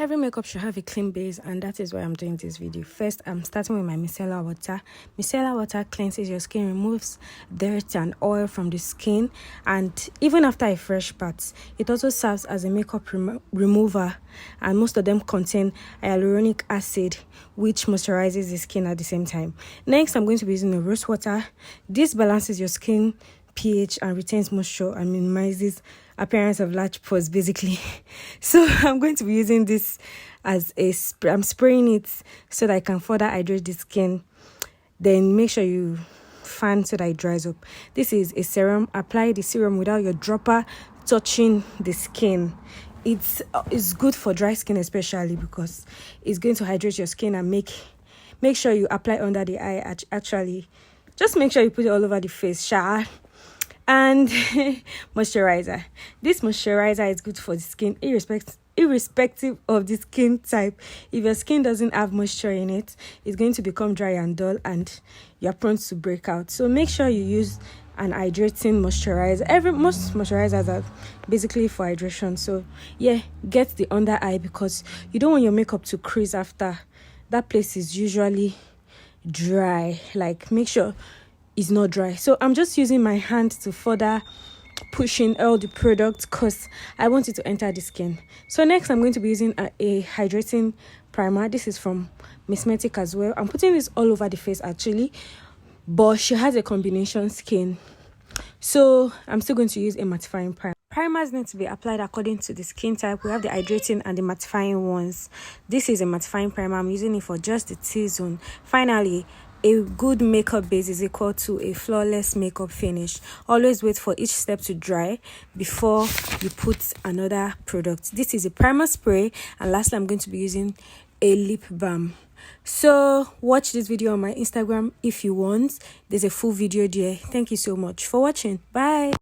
Every makeup should have a clean base, and that is why I'm doing this video. First, I'm starting with my micellar water. Micellar water cleanses your skin, removes dirt and oil from the skin, and even after a fresh bath, it also serves as a makeup remover, and most of them contain hyaluronic acid, which moisturizes the skin at the same time. Next, I'm going to be using the rose water. This balances your skin pH and retains moisture and minimizes appearance of large pores, basically. So I'm going to be using this as a spray. I'm spraying it so that I can further hydrate the skin. Then make sure you fan so that it dries up. This is a serum. Apply the serum without your dropper touching the skin. It's good for dry skin, especially because it's going to hydrate your skin and make sure you apply under the eye. Actually, just make sure you put it all over the face. And moisturizer. This moisturizer is good for the skin irrespective of the skin type. If your skin doesn't have moisture in it, it's going to become dry and dull, and you're prone to break out. So make sure you use an hydrating moisturizer. Most moisturizers are basically for hydration. So yeah, get the under eye because you don't want your makeup to crease after. That place is usually dry. Like, make sure is not dry. So I'm just using my hand to further push in all the products because I want it to enter the skin. So next, I'm going to be using a hydrating primer. This is from Mismetic as well. I'm putting this all over the face actually, but she has a combination skin, so I'm still going to use a mattifying primer. Primers need to be applied according to the skin type. We have the hydrating and the mattifying ones. This is a mattifying primer. I'm using it for just the T-zone. Finally, a good makeup base is equal to a flawless makeup finish. Always wait for each step to dry before you put another product. This is a primer spray, and lastly, I'm going to be using a lip balm. So watch this video on my Instagram if you want. There's a full video there. Thank you so much for watching. Bye.